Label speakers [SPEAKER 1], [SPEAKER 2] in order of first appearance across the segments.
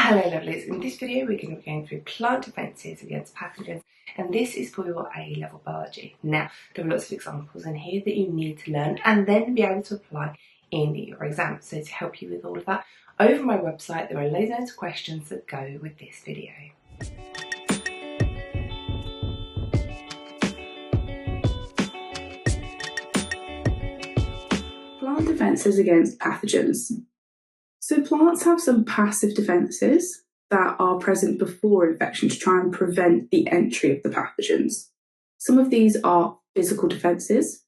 [SPEAKER 1] Hello lovelies, in this video we're going to be going through plant defences against pathogens, and this is for your A-level biology. Now, there are lots of examples in here that you need to learn and then be able to apply in your exam. So to help you with all of that, over my website there are loads of questions that go with this video.
[SPEAKER 2] Plant defences against pathogens. So plants have some passive defences that are present before infection to try and prevent the entry of the pathogens. Some of these are physical defences.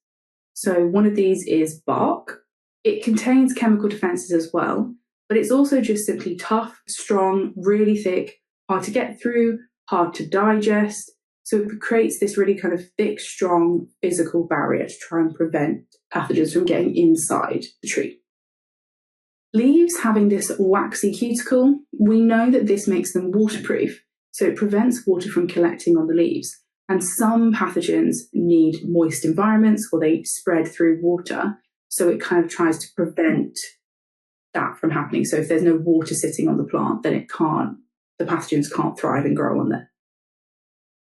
[SPEAKER 2] So one of these is bark. It contains chemical defences as well, but it's also just simply tough, strong, really thick, hard to get through, hard to digest. So it creates this really kind of thick, strong physical barrier to try and prevent pathogens from getting inside the tree. Leaves having this waxy cuticle, we know that this makes them waterproof, so it prevents water from collecting on the leaves. And some pathogens need moist environments or they spread through water, so it kind of tries to prevent that from happening. So if there's no water sitting on the plant, then the pathogens can't thrive and grow on there.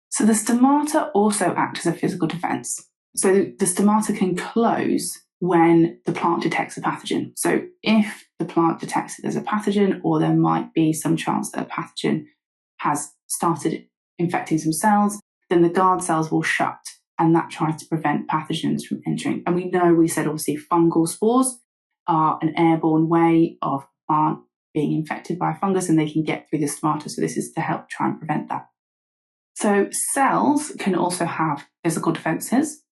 [SPEAKER 2] So the stomata also act as a physical defence. So the stomata can close when the plant detects a pathogen. So if the plant detects that there's a pathogen, or there might be some chance that a pathogen has started infecting some cells, then the guard cells will shut, and that tries to prevent pathogens from entering. And we said obviously fungal spores are an airborne way of a plant being infected by a fungus, and they can get through the stomata. So this is to help try and prevent that. So cells can also have physical defences.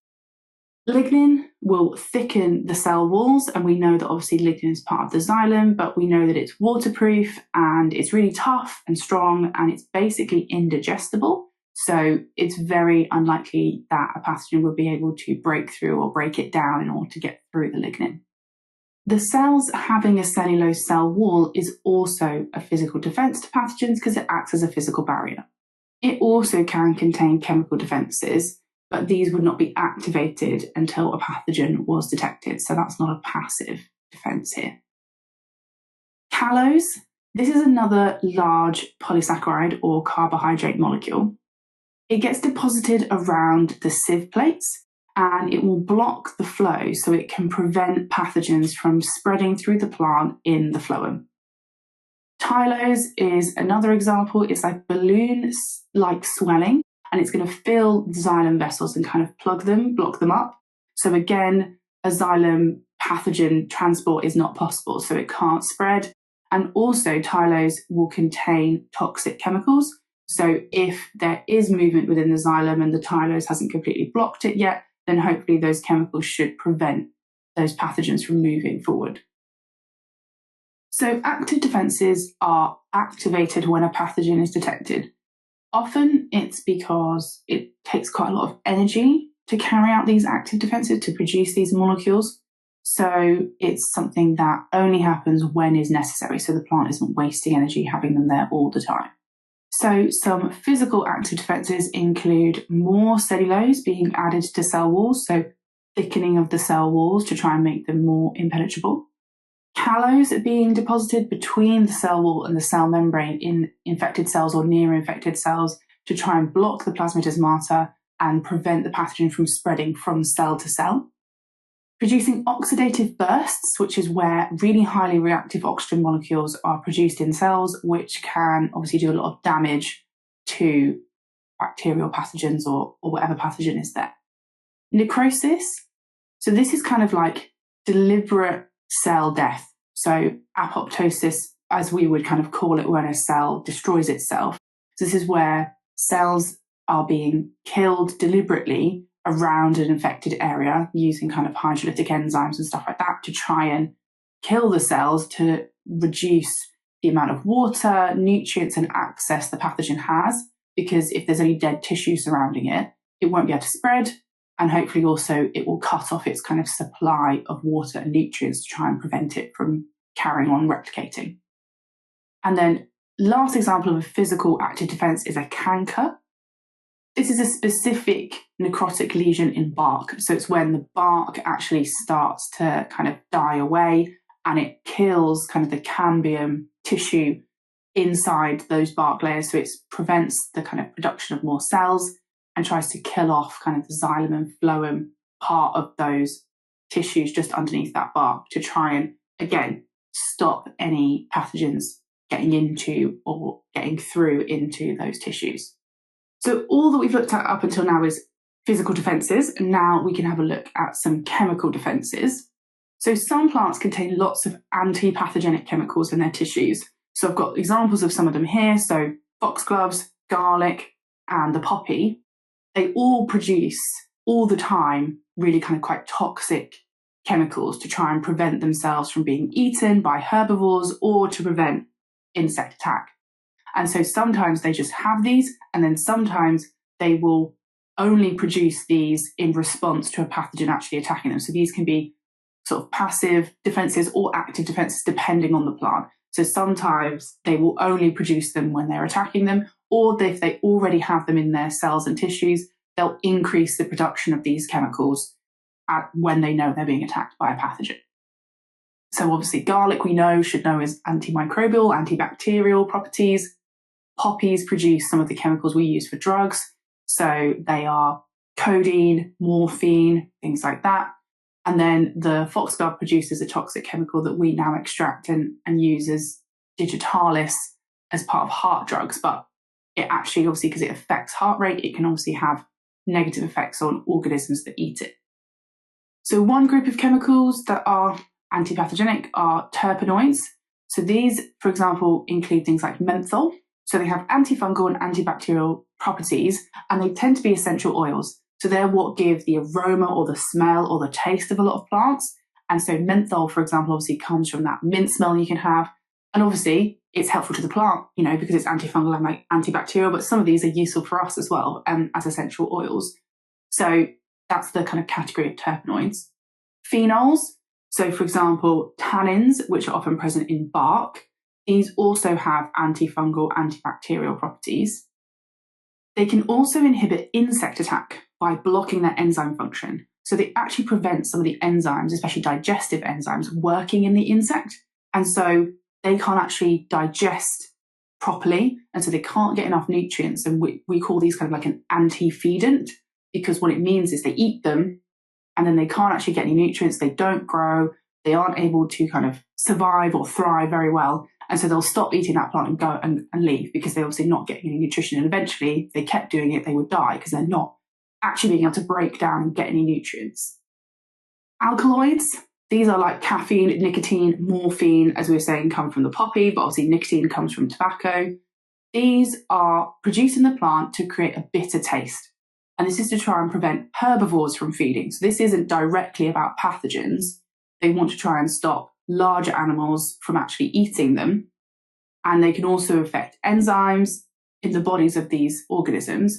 [SPEAKER 2] Lignin will thicken the cell walls, and we know that obviously lignin is part of the xylem, but we know that it's waterproof and it's really tough and strong, and it's basically indigestible. So it's very unlikely that a pathogen would be able to break through or break it down in order to get through the lignin. The cells having a cellulose cell wall is also a physical defense to pathogens because it acts as a physical barrier. It also can contain chemical defenses, but these would not be activated until a pathogen was detected. So that's not a passive defense here. Callose. This is another large polysaccharide or carbohydrate molecule. It gets deposited around the sieve plates and it will block the flow, so it can prevent pathogens from spreading through the plant in the phloem. Tylose is another example. It's like balloon-like swelling, and it's going to fill the xylem vessels and kind of block them up. So again, a xylem pathogen transport is not possible, so it can't spread. And also tylose will contain toxic chemicals. So if there is movement within the xylem and the tylose hasn't completely blocked it yet, then hopefully those chemicals should prevent those pathogens from moving forward. So active defences are activated when a pathogen is detected. Often it's because it takes quite a lot of energy to carry out these active defences, to produce these molecules. So it's something that only happens when is necessary. So the plant isn't wasting energy having them there all the time. So some physical active defences include more cellulose being added to cell walls, so thickening of the cell walls to try and make them more impenetrable. Callose being deposited between the cell wall and the cell membrane in infected cells or near infected cells to try and block the plasmidesmata and prevent the pathogen from spreading from cell to cell. Producing oxidative bursts, which is where really highly reactive oxygen molecules are produced in cells, which can obviously do a lot of damage to bacterial pathogens or whatever pathogen is there. Necrosis. So this is kind of like deliberate cell death. So apoptosis, as we would kind of call it when a cell destroys itself. So this is where cells are being killed deliberately around an infected area using kind of hydrolytic enzymes and stuff like that to try and kill the cells to reduce the amount of water, nutrients and access the pathogen has, because if there's any dead tissue surrounding it, it won't be able to spread, and hopefully also it will cut off its kind of supply of water and nutrients to try and prevent it from carrying on replicating. And then last example of a physical active defense is a canker. This is a specific necrotic lesion in bark. So it's when the bark actually starts to kind of die away and it kills kind of the cambium tissue inside those bark layers. So it prevents the kind of production of more cells and tries to kill off kind of the xylem and phloem part of those tissues just underneath that bark to try and, again, stop any pathogens getting into or getting through into those tissues. So all that we've looked at up until now is physical defences, and now we can have a look at some chemical defences. So some plants contain lots of anti-pathogenic chemicals in their tissues. So I've got examples of some of them here. So foxgloves, garlic, and the poppy, they all produce all the time really kind of quite toxic chemicals to try and prevent themselves from being eaten by herbivores or to prevent insect attack. And so sometimes they just have these, and then sometimes they will only produce these in response to a pathogen actually attacking them. So these can be sort of passive defenses or active defenses depending on the plant. So sometimes they will only produce them when they're attacking them, or if they already have them in their cells and tissues, they'll increase the production of these chemicals when they know they're being attacked by a pathogen. So obviously garlic we should know is antimicrobial, antibacterial properties. Poppies produce some of the chemicals we use for drugs. So they are codeine, morphine, things like that. And then the foxglove produces a toxic chemical that we now extract and use as digitalis as part of heart drugs. But it actually, obviously, because it affects heart rate, it can obviously have negative effects on organisms that eat it. So one group of chemicals that are antipathogenic are terpenoids. So these, for example, include things like menthol. So they have antifungal and antibacterial properties, and they tend to be essential oils. So they're what give the aroma or the smell or the taste of a lot of plants. And so menthol, for example, obviously comes from that mint smell you can have. And obviously it's helpful to the plant, because it's antifungal and antibacterial, but some of these are useful for us as well, as essential oils. So that's the kind of category of terpenoids. Phenols, so for example, tannins, which are often present in bark, these also have antifungal, antibacterial properties. They can also inhibit insect attack by blocking their enzyme function. So they actually prevent some of the enzymes, especially digestive enzymes, working in the insect. And so they can't actually digest properly. And so they can't get enough nutrients. And we call these kind of like an anti-feedant, because what it means is they eat them and then they can't actually get any nutrients. They don't grow. They aren't able to kind of survive or thrive very well. And so they'll stop eating that plant and go and leave because they're obviously not getting any nutrition. And eventually, if they kept doing it, they would die because they're not actually being able to break down and get any nutrients. Alkaloids, these are like caffeine, nicotine, morphine, as we were saying, come from the poppy, but obviously nicotine comes from tobacco. These are produced in the plant to create a bitter taste. And this is to try and prevent herbivores from feeding. So this isn't directly about pathogens. They want to try and stop larger animals from actually eating them. And they can also affect enzymes in the bodies of these organisms.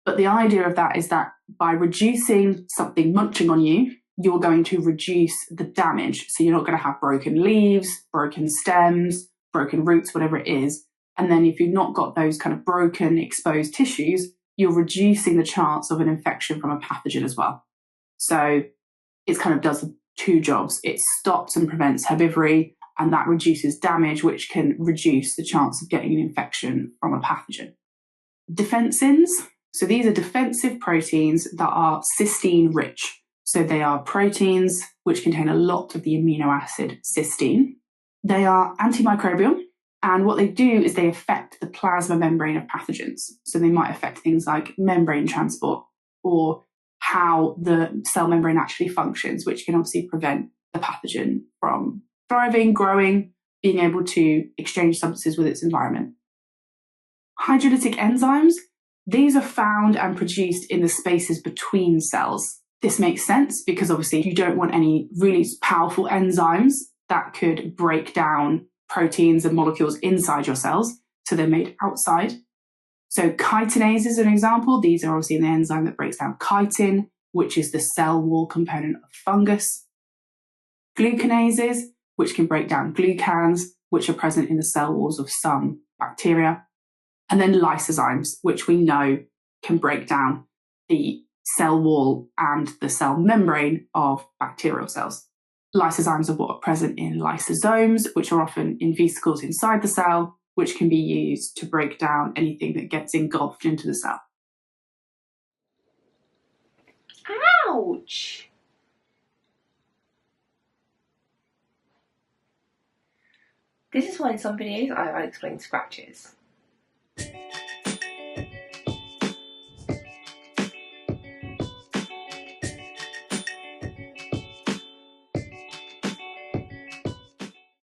[SPEAKER 2] But the idea of that is that by reducing something munching on you, you're going to reduce the damage. So you're not going to have broken leaves, broken stems, broken roots, whatever it is. And then if you've not got those kind of broken, exposed tissues, you're reducing the chance of an infection from a pathogen as well. So it kind of does two jobs. It stops and prevents herbivory, and that reduces damage, which can reduce the chance of getting an infection from a pathogen. Defensins. So these are defensive proteins that are cysteine rich. So they are proteins which contain a lot of the amino acid cysteine. They are antimicrobial, and what they do is they affect the plasma membrane of pathogens. So they might affect things like membrane transport or how the cell membrane actually functions, which can obviously prevent the pathogen from thriving, growing, being able to exchange substances with its environment. Hydrolytic enzymes, these are found and produced in the spaces between cells. This makes sense because obviously you don't want any really powerful enzymes that could break down proteins and molecules inside your cells, so they're made outside. So chitinases is an example. These are obviously the enzyme that breaks down chitin, which is the cell wall component of fungus. Glucanases, which can break down glucans, which are present in the cell walls of some bacteria. And then lysozymes, which we know can break down the cell wall and the cell membrane of bacterial cells. Lysozymes are what are present in lysosomes, which are often in vesicles inside the cell. which can be used to break down anything that gets engulfed into the cell.
[SPEAKER 1] Ouch! This is why in some videos I explain scratches.